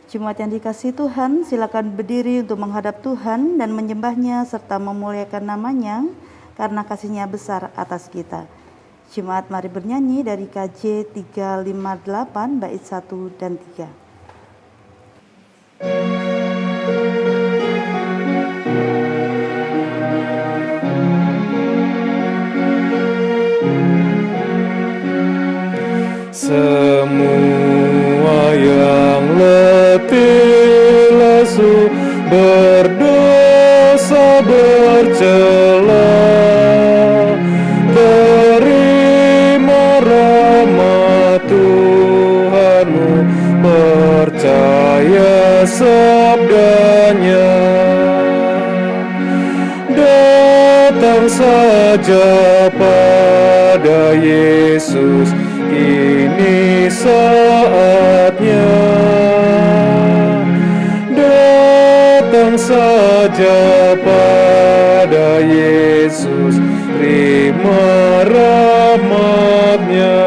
Jemaat yang dikasihi Tuhan, silakan berdiri untuk menghadap Tuhan dan menyembahnya serta memuliakan namanya karena kasih-Nya besar atas kita. Jemaat mari bernyanyi dari KJ 358 bait 1 dan 3. Semua yang letih lesu berdosa bercela, terima rahmat Tuhanmu, percaya sabdanya. Datang saja pada Yesus, ini saatnya. Datang saja pada Yesus, terima rahmat-Nya.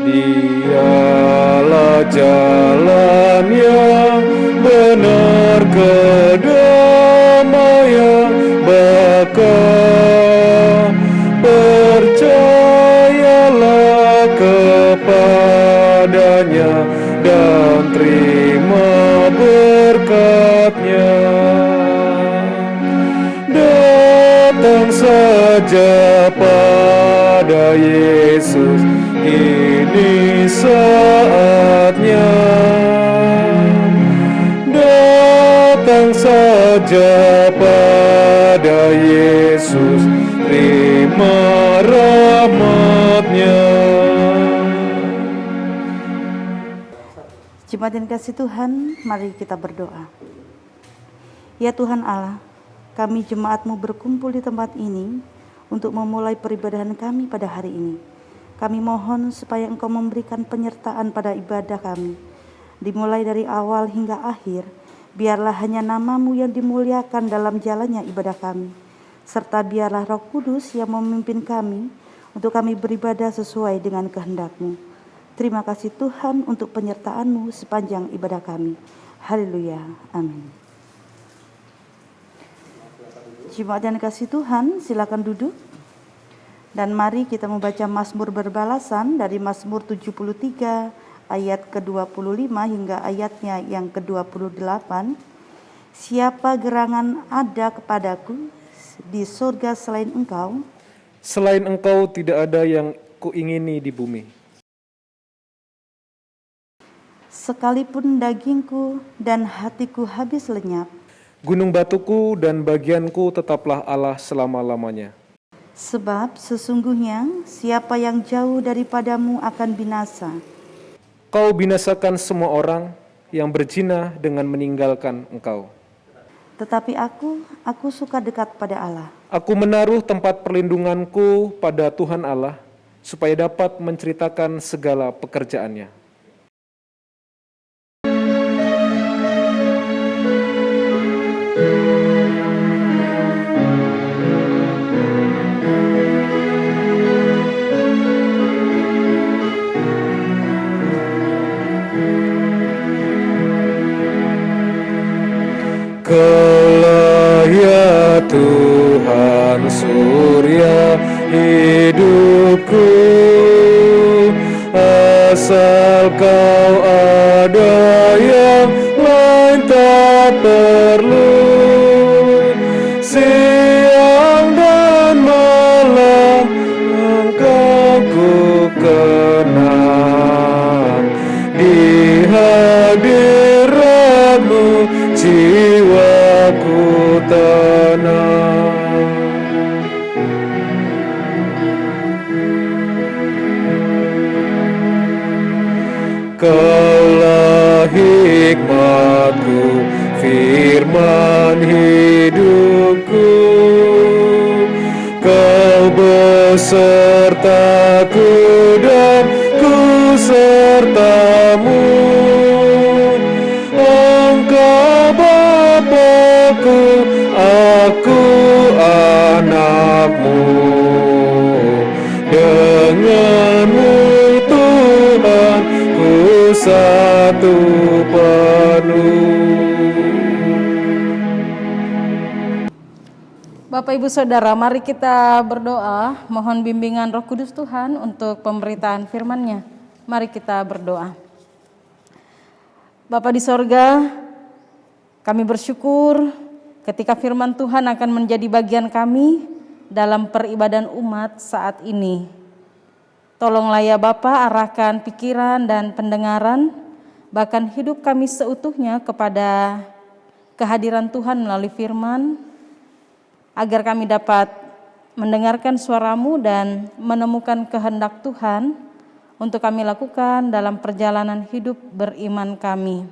Dialah jalan yang benar, kedamaian bakal. Percayalah kepadanya dan terima berkat-Nya. Datang saja pada Yesus, ini saatnya. Datang saja pada Yesus, terima rahmat-Nya. Jemaat yang dikasihi Tuhan, mari kita berdoa. Ya Tuhan Allah, kami jemaat-Mu berkumpul di tempat ini untuk memulai peribadahan kami pada hari ini. Kami mohon supaya Engkau memberikan penyertaan pada ibadah kami. Dimulai dari awal hingga akhir, biarlah hanya nama-Mu yang dimuliakan dalam jalannya ibadah kami. Serta biarlah Roh Kudus yang memimpin kami untuk kami beribadah sesuai dengan kehendak-Mu. Terima kasih Tuhan untuk penyertaan-Mu sepanjang ibadah kami. Haleluya. Amin. Jemaat yang dikasihi Tuhan, silakan duduk. Dan mari kita membaca Mazmur berbalasan dari Mazmur 73 ayat ke-25 hingga ayatnya yang ke-28. Siapa gerangan ada kepadaku di surga selain Engkau? Selain Engkau tidak ada yang kuingini di bumi. Sekalipun dagingku dan hatiku habis lenyap, Gunung batuku dan bagianku tetaplah Allah selama-lamanya. sebab sesungguhnya siapa yang jauh daripadamu akan binasa. Kau binasakan semua orang yang berzina dengan meninggalkan Engkau. Tetapi aku suka dekat pada Allah. Aku menaruh tempat perlindunganku pada Tuhan Allah, supaya dapat menceritakan segala pekerjaan-Nya. Kaulah ya Tuhan surya hidupku, asal Kau ada yang lain tak perlu. Siang dan malam Engkau ku kenang, di hadirat-Mu jiwaku tenang. Kaulah hikmatku, firman hidupku. Kau besertaku dan ku serta-Mu. Engkau Bapa-Ku, aku anak-Mu. bersatu penuh. Bapak Ibu Saudara, mari kita berdoa, mohon bimbingan Roh Kudus Tuhan untuk pemberitaan firman-Nya. Mari kita berdoa. Bapa di sorga, kami bersyukur ketika firman Tuhan akan menjadi bagian kami dalam peribadahan umat saat ini. Tolonglah ya Bapa, arahkan pikiran dan pendengaran, bahkan hidup kami seutuhnya kepada kehadiran Tuhan melalui firman, agar kami dapat mendengarkan suara-Mu dan menemukan kehendak Tuhan untuk kami lakukan dalam perjalanan hidup beriman kami.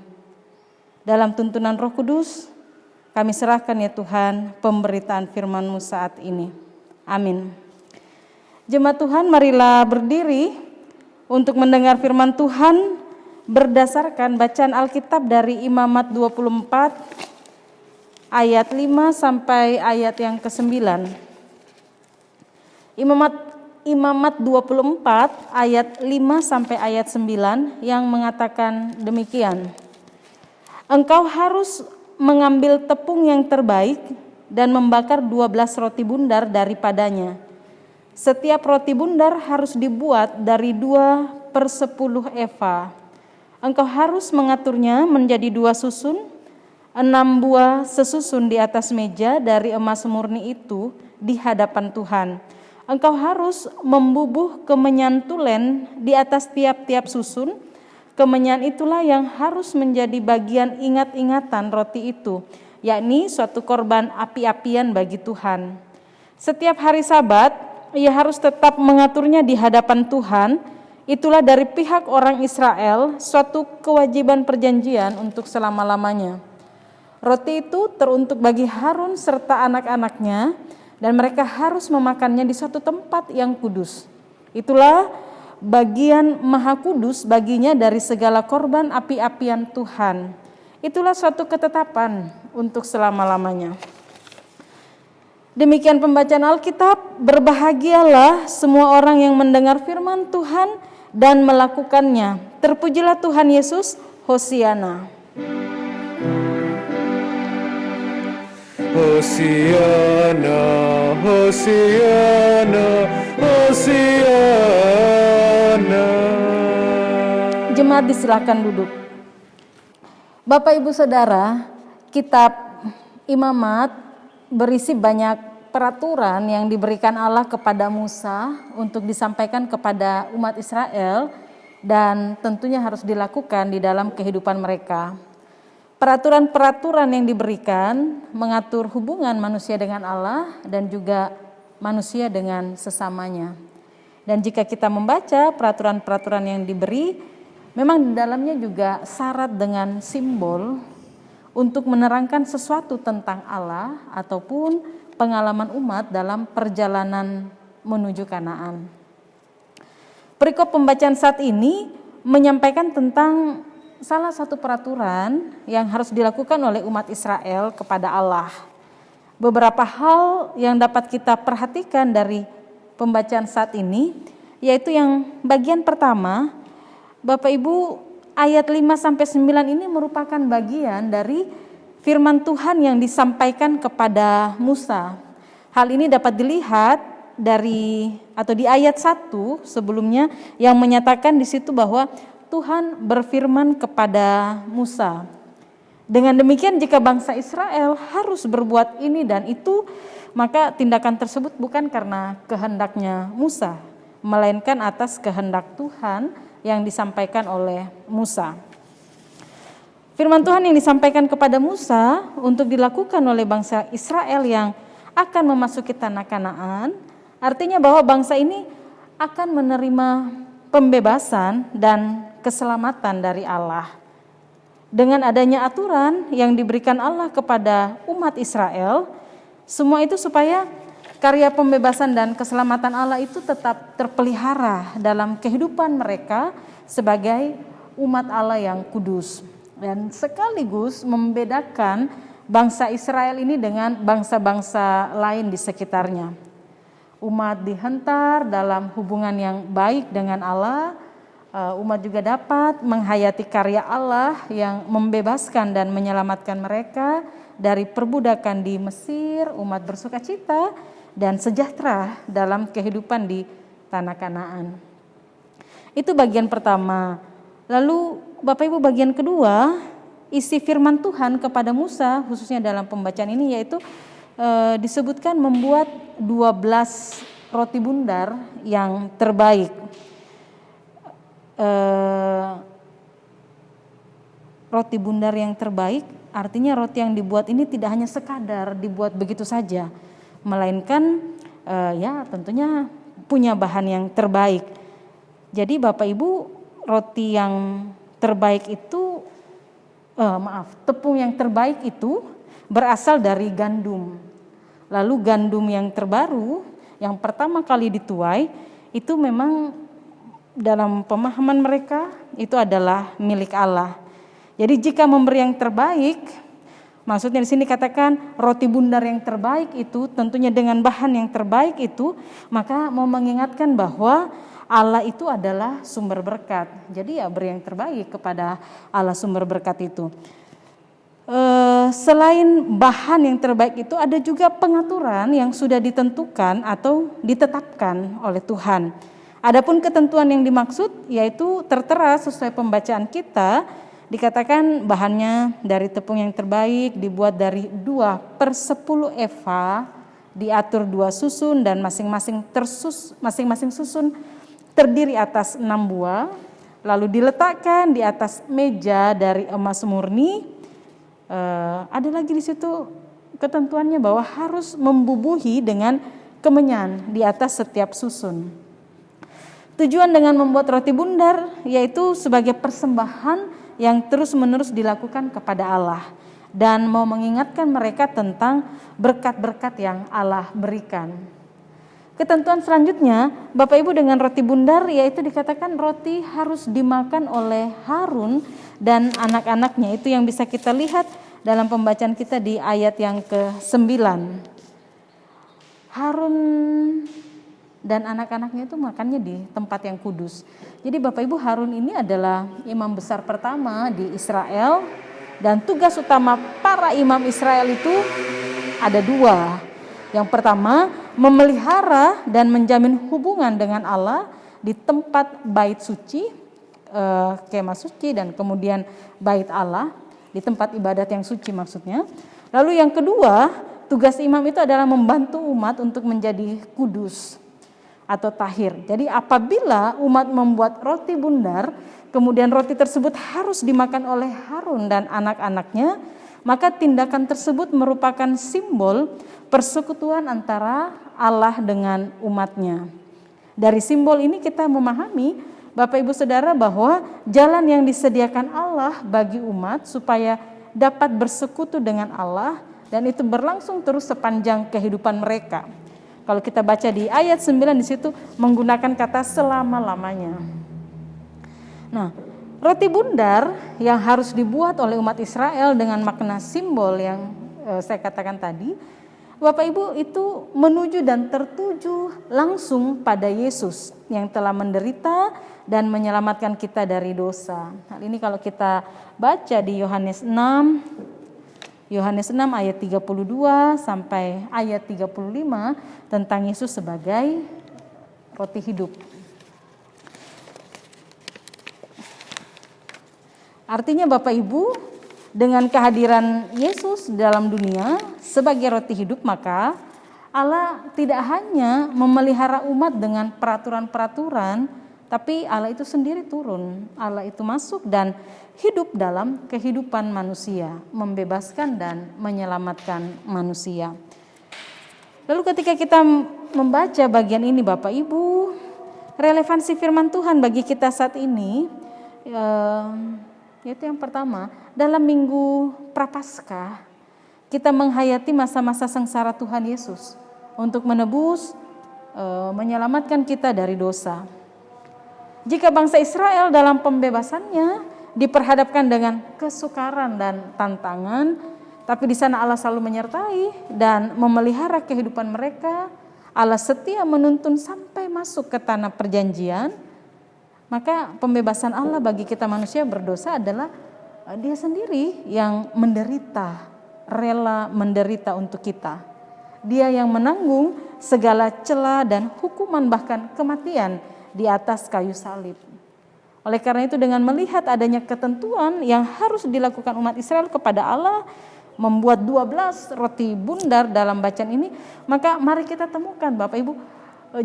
Dalam tuntunan Roh Kudus, kami serahkan ya Tuhan pemberitaan firman-Mu saat ini. Amin. Jemaat Tuhan, marilah berdiri untuk mendengar firman Tuhan berdasarkan bacaan Alkitab dari Imamat 24 ayat 5 sampai ayat yang ke-9. Imamat 24 ayat 5 sampai ayat 9 yang mengatakan demikian. Engkau harus mengambil tepung yang terbaik dan membakar 12 roti bundar daripadanya. Setiap roti bundar harus dibuat dari 2/10 eva. Engkau harus mengaturnya menjadi 2 susun, 6 buah sesusun di atas meja dari emas murni itu di hadapan Tuhan. Engkau harus membubuh kemenyan tulen di atas tiap-tiap susun. Kemenyan itulah yang harus menjadi bagian ingat-ingatan roti itu, yakni suatu korban api-apian bagi Tuhan. Setiap hari Sabat, ia harus tetap mengaturnya di hadapan Tuhan. Itulah dari pihak orang Israel suatu kewajiban perjanjian untuk selama-lamanya. Roti itu teruntuk bagi Harun serta anak-anaknya, dan mereka harus memakannya di suatu tempat yang kudus. Itulah bagian maha kudus baginya dari segala korban api-apian Tuhan. Itulah suatu ketetapan untuk selama-lamanya. Demikian pembacaan Alkitab. Berbahagialah semua orang yang mendengar firman Tuhan dan melakukannya. Terpujilah Tuhan Yesus. Hosiana. Hosiana, Hosiana, Hosiana. Jemaat disilakan duduk. Bapak Ibu Saudara, kitab Imamat berisi banyak peraturan yang diberikan Allah kepada Musa untuk disampaikan kepada umat Israel dan tentunya harus dilakukan di dalam kehidupan mereka. Peraturan-peraturan yang diberikan mengatur hubungan manusia dengan Allah dan juga manusia dengan sesamanya. Dan jika kita membaca peraturan-peraturan yang diberi, memang di dalamnya juga syarat dengan simbol untuk menerangkan sesuatu tentang Allah ataupun pengalaman umat dalam perjalanan menuju Kanaan. Perikop pembacaan saat ini menyampaikan tentang salah satu peraturan yang harus dilakukan oleh umat Israel kepada Allah. Beberapa hal yang dapat kita perhatikan dari pembacaan saat ini, yaitu yang bagian pertama, Bapak Ibu, ayat 5-9 ini merupakan bagian dari firman Tuhan yang disampaikan kepada Musa. Hal ini dapat dilihat di ayat 1 sebelumnya yang menyatakan di situ bahwa Tuhan berfirman kepada Musa. Dengan demikian jika bangsa Israel harus berbuat ini dan itu, maka tindakan tersebut bukan karena kehendaknya Musa, melainkan atas kehendak Tuhan yang disampaikan oleh Musa. Firman Tuhan yang disampaikan kepada Musa untuk dilakukan oleh bangsa Israel yang akan memasuki tanah Kanaan, artinya bahwa bangsa ini akan menerima pembebasan dan keselamatan dari Allah. Dengan adanya aturan yang diberikan Allah kepada umat Israel, semua itu supaya karya pembebasan dan keselamatan Allah itu tetap terpelihara dalam kehidupan mereka sebagai umat Allah yang kudus. Dan sekaligus membedakan bangsa Israel ini dengan bangsa-bangsa lain di sekitarnya. Umat dihentar dalam hubungan yang baik dengan Allah, umat juga dapat menghayati karya Allah yang membebaskan dan menyelamatkan mereka dari perbudakan di Mesir. Umat bersukacita dan sejahtera dalam kehidupan di tanah Kanaan. Itu bagian pertama. Lalu Bapak Ibu, bagian kedua, isi firman Tuhan kepada Musa khususnya dalam pembacaan ini yaitu disebutkan membuat 12 roti bundar yang terbaik. Roti bundar yang terbaik artinya roti yang dibuat ini tidak hanya sekadar dibuat begitu saja, melainkan ya tentunya punya bahan yang terbaik. Jadi Bapak Ibu, roti yang terbaik itu tepung yang terbaik itu berasal dari gandum. Lalu gandum yang terbaru yang pertama kali dituai itu memang dalam pemahaman mereka itu adalah milik Allah. Jadi jika memberi yang terbaik, maksudnya di sini katakan roti bundar yang terbaik itu tentunya dengan bahan yang terbaik itu, maka mau mengingatkan bahwa Allah itu adalah sumber berkat. Jadi ya beri yang terbaik kepada Allah sumber berkat itu. Selain bahan yang terbaik itu ada juga pengaturan yang sudah ditentukan atau ditetapkan oleh Tuhan. Adapun ketentuan yang dimaksud yaitu tertera sesuai pembacaan kita, dikatakan bahannya dari tepung yang terbaik, dibuat dari 2/10 eva, diatur 2 susun dan masing-masing susun terdiri atas 6 buah, lalu diletakkan di atas meja dari emas murni. Ada lagi di situ ketentuannya bahwa harus membubuhi dengan kemenyan di atas setiap susun. Tujuan dengan membuat roti bundar yaitu sebagai persembahan yang terus-menerus dilakukan kepada Allah dan mau mengingatkan mereka tentang berkat-berkat yang Allah berikan. Ketentuan selanjutnya, Bapak Ibu, dengan roti bundar yaitu dikatakan roti harus dimakan oleh Harun dan anak-anaknya. Itu yang bisa kita lihat dalam pembacaan kita di ayat yang ke-9. Harun dan anak-anaknya itu makannya di tempat yang kudus. Jadi Bapak Ibu, Harun ini adalah imam besar pertama di Israel dan tugas utama para imam Israel itu ada 2. Yang pertama, memelihara dan menjamin hubungan dengan Allah di tempat bait suci, kemah suci, dan kemudian bait Allah, di tempat ibadat yang suci maksudnya. Lalu yang kedua, tugas imam itu adalah membantu umat untuk menjadi kudus atau tahir. Jadi apabila umat membuat roti bundar, kemudian roti tersebut harus dimakan oleh Harun dan anak-anaknya, maka tindakan tersebut merupakan simbol persekutuan antara Allah dengan umatnya. Dari simbol ini kita memahami, Bapak Ibu Saudara, bahwa jalan yang disediakan Allah bagi umat supaya dapat bersekutu dengan Allah dan itu berlangsung terus sepanjang kehidupan mereka. Kalau kita baca di ayat 9 di situ menggunakan kata selama-lamanya. Nah, roti bundar yang harus dibuat oleh umat Israel dengan makna simbol yang saya katakan tadi, Bapak Ibu, itu menuju dan tertuju langsung pada Yesus yang telah menderita dan menyelamatkan kita dari dosa. Hal ini kalau kita baca di Yohanes 6 ayat 32 sampai ayat 35 tentang Yesus sebagai roti hidup. Artinya Bapak Ibu, dengan kehadiran Yesus dalam dunia sebagai roti hidup, maka Allah tidak hanya memelihara umat dengan peraturan-peraturan, tapi Allah itu sendiri turun. Allah itu masuk dan hidup dalam kehidupan manusia, membebaskan dan menyelamatkan manusia. Lalu ketika kita membaca bagian ini Bapak Ibu, relevansi firman Tuhan bagi kita saat ini, yaitu yang pertama, dalam minggu Prapaskah kita menghayati masa-masa sengsara Tuhan Yesus untuk menebus, menyelamatkan kita dari dosa. Jika bangsa Israel dalam pembebasannya diperhadapkan dengan kesukaran dan tantangan, tapi di sana Allah selalu menyertai dan memelihara kehidupan mereka. Allah setia menuntun sampai masuk ke tanah perjanjian. Maka pembebasan Allah bagi kita manusia berdosa adalah Dia sendiri yang menderita, rela menderita untuk kita. Dia yang menanggung segala cela dan hukuman bahkan kematian di atas kayu salib. Oleh karena itu dengan melihat adanya ketentuan yang harus dilakukan umat Israel kepada Allah, membuat 12 roti bundar dalam bacaan ini, maka mari kita temukan Bapak Ibu,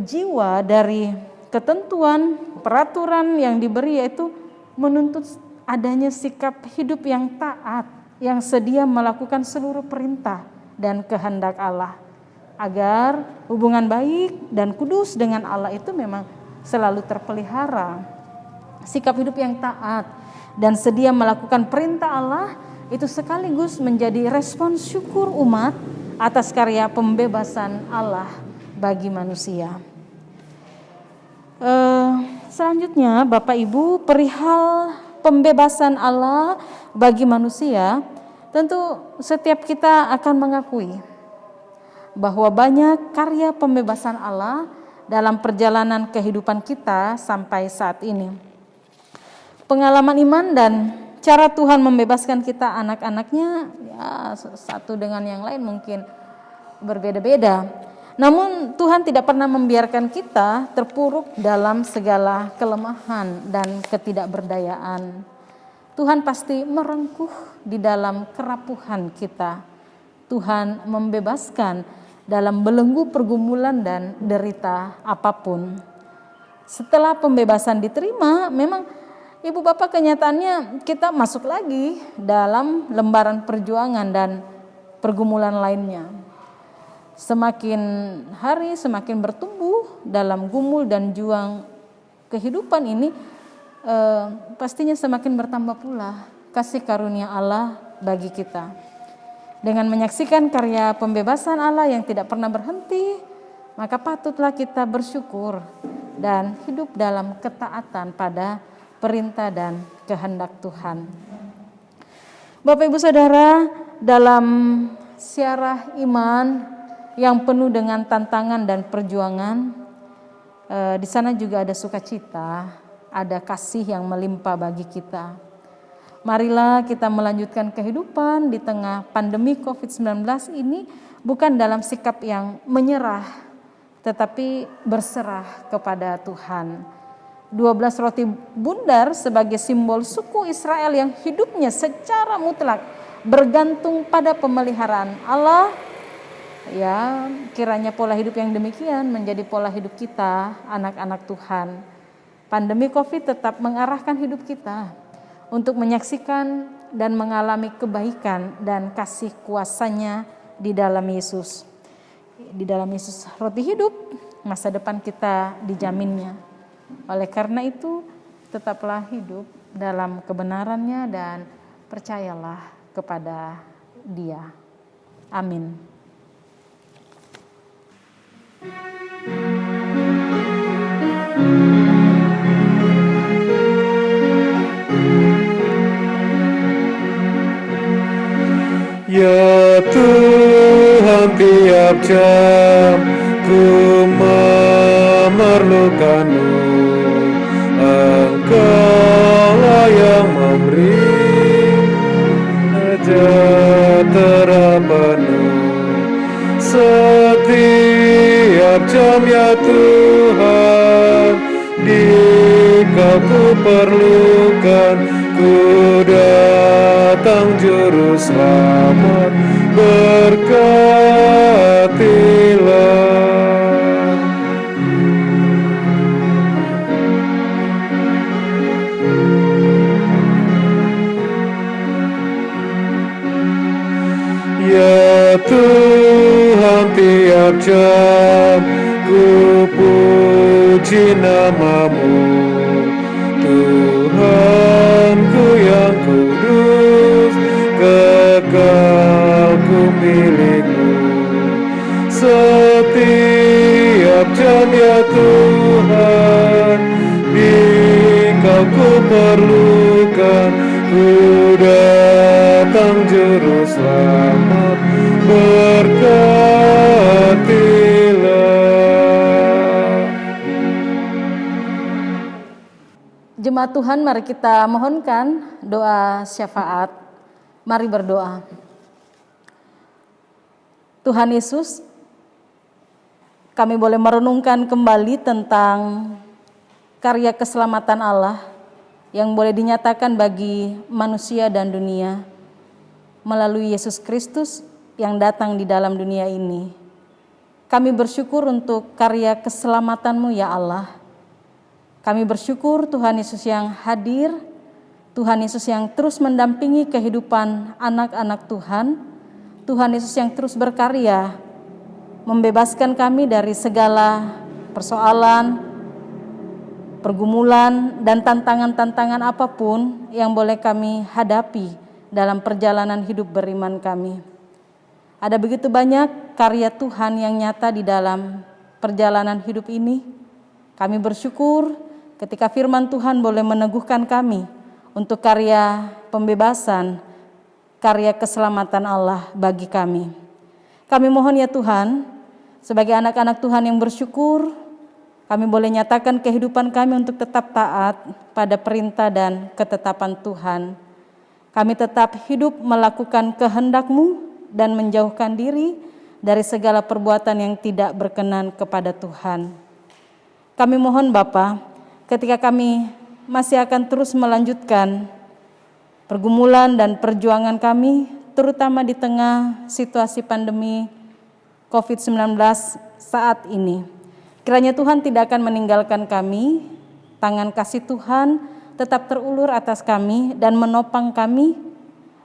jiwa dari ketentuan, peraturan yang diberi yaitu menuntut adanya sikap hidup yang taat, yang sedia melakukan seluruh perintah dan kehendak Allah, agar hubungan baik dan kudus dengan Allah itu memang selalu terpelihara. Sikap hidup yang taat dan sedia melakukan perintah Allah itu sekaligus menjadi respon syukur umat atas karya pembebasan Allah bagi manusia. Selanjutnya Bapak Ibu, perihal pembebasan Allah bagi manusia, tentu setiap kita akan mengakui bahwa banyak karya pembebasan Allah dalam perjalanan kehidupan kita sampai saat ini. Pengalaman iman dan cara Tuhan membebaskan kita anak-anaknya ya satu dengan yang lain mungkin berbeda-beda. Namun Tuhan tidak pernah membiarkan kita terpuruk dalam segala kelemahan dan ketidakberdayaan. Tuhan pasti merengkuh di dalam kerapuhan kita. Tuhan membebaskan dalam belenggu pergumulan dan derita apapun. Setelah pembebasan diterima, memang Ibu Bapak kenyataannya kita masuk lagi dalam lembaran perjuangan dan pergumulan lainnya. Semakin hari semakin bertumbuh dalam gumul dan juang kehidupan ini, pastinya semakin bertambah pula kasih karunia Allah bagi kita. Dengan menyaksikan karya pembebasan Allah yang tidak pernah berhenti, maka patutlah kita bersyukur dan hidup dalam ketaatan pada perintah dan kehendak Tuhan. Bapak Ibu Saudara, dalam siarah iman yang penuh dengan tantangan dan perjuangan, di sana juga ada sukacita, ada kasih yang melimpah bagi kita. Marilah kita melanjutkan kehidupan di tengah pandemi COVID-19 ini bukan dalam sikap yang menyerah, tetapi berserah kepada Tuhan. 12 roti bundar sebagai simbol suku Israel yang hidupnya secara mutlak bergantung pada pemeliharaan Allah. Ya, kiranya pola hidup yang demikian menjadi pola hidup kita, anak-anak Tuhan. Pandemi COVID tetap mengarahkan hidup kita untuk menyaksikan dan mengalami kebaikan dan kasih kuasa-Nya di dalam Yesus. Di dalam Yesus roti hidup, masa depan kita dijaminnya. Oleh karena itu, tetaplah hidup dalam kebenarannya dan percayalah kepada Dia. Amin. Ya Tuhan, tiap jam ku memerlukan-Mu. Engkau-lah yang memberi sejahtera penuh setiap jam, ya Tuhan. Di-Kau ku perlukan, ku datang juru selamat, berkatilah. Ya Tuhan, tiap jam ku puji nama-Mu. Tuhanku yang kudus, kekal ku milik-Mu. Setiap jam, ya Tuhan, di-Kau ku perlukan, ku datang juru selamat, berkatilah. Jemaat Tuhan, mari kita mohonkan doa syafaat. Mari berdoa. Tuhan Yesus, kami boleh merenungkan kembali tentang karya keselamatan Allah yang boleh dinyatakan bagi manusia dan dunia melalui Yesus Kristus yang datang di dalam dunia ini. Kami bersyukur untuk karya keselamatan-Mu ya Allah. Kami bersyukur Tuhan Yesus yang hadir, Tuhan Yesus yang terus mendampingi kehidupan anak-anak Tuhan, Tuhan Yesus yang terus berkarya, membebaskan kami dari segala persoalan, pergumulan, dan tantangan-tantangan apapun yang boleh kami hadapi dalam perjalanan hidup beriman kami. Ada begitu banyak karya Tuhan yang nyata di dalam perjalanan hidup ini. Kami bersyukur ketika firman Tuhan boleh meneguhkan kami untuk karya pembebasan, karya keselamatan Allah bagi kami. Kami mohon ya Tuhan, sebagai anak-anak Tuhan yang bersyukur, kami boleh nyatakan kehidupan kami untuk tetap taat pada perintah dan ketetapan Tuhan. Kami tetap hidup melakukan kehendak-Mu dan menjauhkan diri dari segala perbuatan yang tidak berkenan kepada Tuhan. Kami mohon Bapa, ketika kami masih akan terus melanjutkan pergumulan dan perjuangan kami, terutama di tengah situasi pandemi COVID-19 saat ini. Kiranya Tuhan tidak akan meninggalkan kami, tangan kasih Tuhan tetap terulur atas kami dan menopang kami.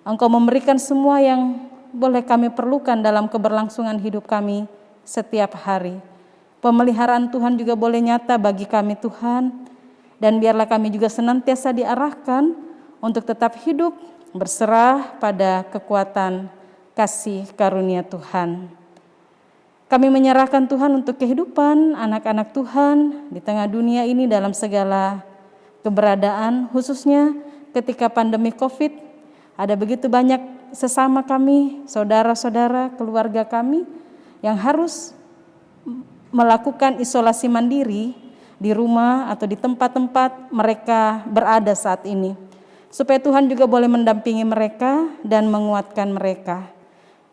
Engkau memberikan semua yang boleh kami perlukan dalam keberlangsungan hidup kami setiap hari. Pemeliharaan Tuhan juga boleh nyata bagi kami Tuhan, dan biarlah kami juga senantiasa diarahkan untuk tetap hidup berserah pada kekuatan kasih karunia Tuhan. Kami menyerahkan Tuhan untuk kehidupan anak-anak Tuhan di tengah dunia ini dalam segala keberadaan, khususnya ketika pandemi COVID. Ada begitu banyak sesama kami, saudara-saudara, keluarga kami yang harus melakukan isolasi mandiri di rumah atau di tempat-tempat mereka berada saat ini. Supaya Tuhan juga boleh mendampingi mereka dan menguatkan mereka.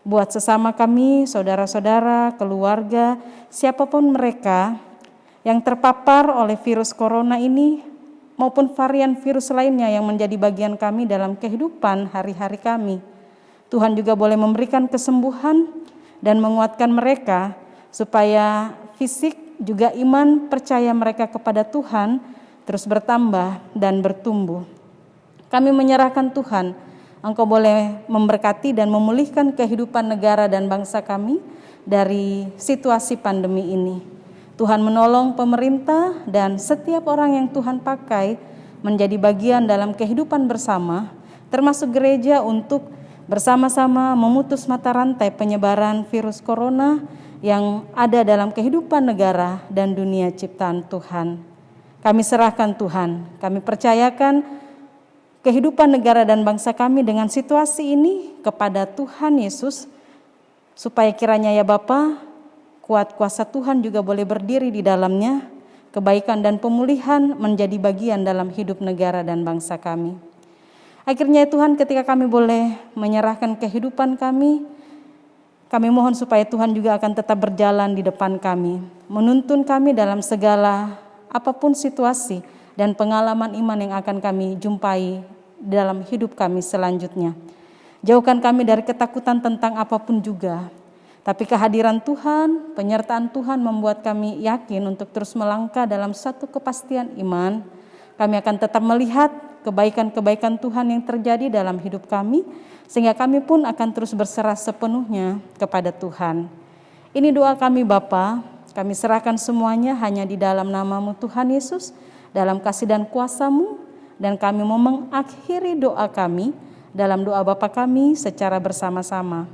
Buat sesama kami, saudara-saudara, keluarga, siapapun mereka yang terpapar oleh virus corona ini maupun varian virus lainnya yang menjadi bagian kami dalam kehidupan hari-hari kami. Tuhan juga boleh memberikan kesembuhan dan menguatkan mereka supaya fisik juga iman percaya mereka kepada Tuhan terus bertambah dan bertumbuh. Kami menyerahkan Tuhan, Engkau boleh memberkati dan memulihkan kehidupan negara dan bangsa kami dari situasi pandemi ini. Tuhan menolong pemerintah dan setiap orang yang Tuhan pakai menjadi bagian dalam kehidupan bersama, termasuk gereja untuk bersama-sama memutus mata rantai penyebaran virus corona yang ada dalam kehidupan negara dan dunia ciptaan Tuhan. Kami serahkan Tuhan, kami percayakan kehidupan negara dan bangsa kami dengan situasi ini kepada Tuhan Yesus, supaya kiranya ya Bapa, kuat kuasa Tuhan juga boleh berdiri di dalamnya, kebaikan dan pemulihan menjadi bagian dalam hidup negara dan bangsa kami. Akhirnya Tuhan, ketika kami boleh menyerahkan kehidupan kami mohon supaya Tuhan juga akan tetap berjalan di depan kami, menuntun kami dalam segala apapun situasi dan pengalaman iman yang akan kami jumpai dalam hidup kami selanjutnya. Jauhkan kami dari ketakutan tentang apapun juga. Tapi kehadiran Tuhan, penyertaan Tuhan membuat kami yakin untuk terus melangkah dalam satu kepastian iman. Kami akan tetap melihat kebaikan-kebaikan Tuhan yang terjadi dalam hidup kami, sehingga kami pun akan terus berserah sepenuhnya kepada Tuhan. Ini doa kami Bapa, kami serahkan semuanya hanya di dalam nama-Mu Tuhan Yesus, dalam kasih dan kuasa-Mu. Dan kami mau mengakhiri doa kami dalam doa Bapa kami secara bersama-sama.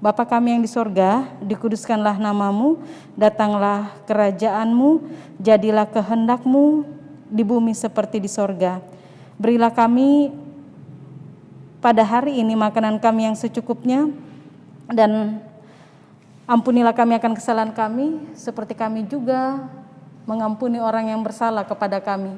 Bapa kami yang di sorga, dikuduskanlah nama-Mu, datanglah kerajaan-Mu, jadilah kehendak-Mu di bumi seperti di sorga. Berilah kami pada hari ini makanan kami yang secukupnya, dan ampunilah kami akan kesalahan kami, seperti kami juga mengampuni orang yang bersalah kepada kami.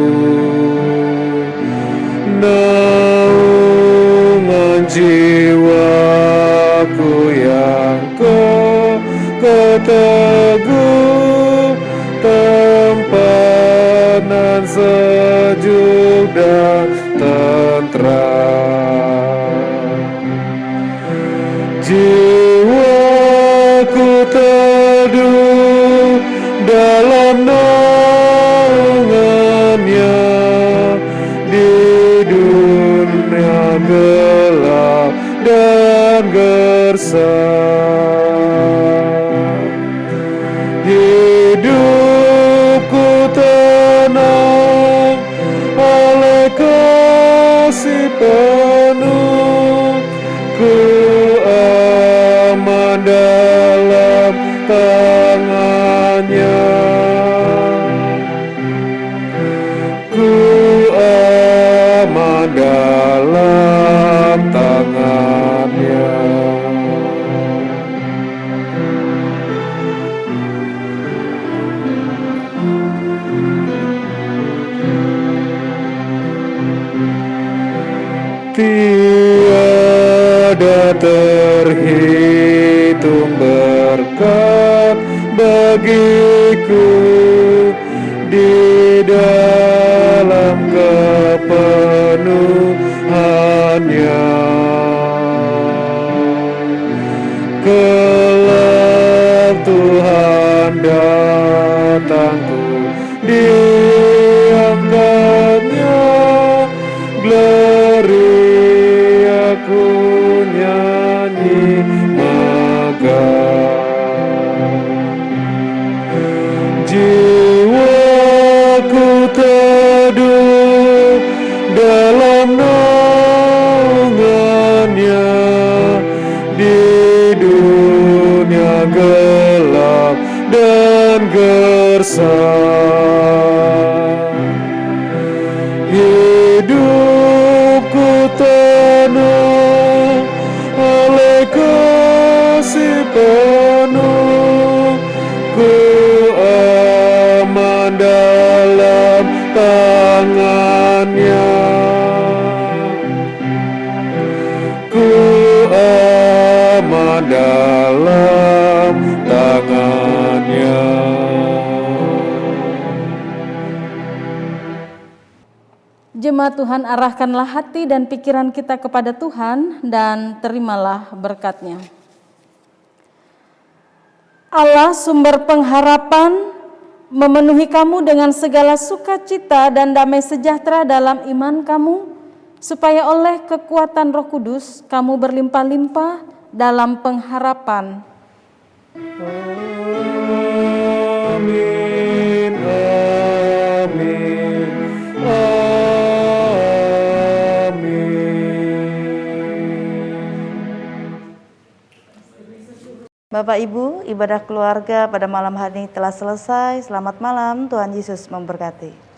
jiwaku yang keteguh, tempat nan sejuk dan tentram. Jiwaku teduh dalam naungannya, di dunia gelap dan gersam. Hidupku tenang oleh kasih penuh, ku aman dalam tangannya. Ku aman dalam tangannya. Tiada terhitung berkat bagiku di dalam kepenuhannya. Kelak Tuhan datangku diangkatnya, Gloria ku nyanyi megah. Jiwaku teduh dalam naungannya, di dunia gelap dan gersam. Hidupku tenang oleh kasih penuh, ku aman dalam tangannya. Ku aman dalam tangannya. Jemaat Tuhan, arahkanlah hati dan pikiran kita kepada Tuhan dan terimalah berkat-Nya. Allah sumber pengharapan memenuhi kamu dengan segala sukacita dan damai sejahtera dalam iman kamu, supaya oleh kekuatan Roh Kudus kamu berlimpah-limpah dalam pengharapan. Amin, amin, Bapak Ibu, ibadah keluarga pada malam hari ini telah selesai. Selamat malam, Tuhan Yesus memberkati.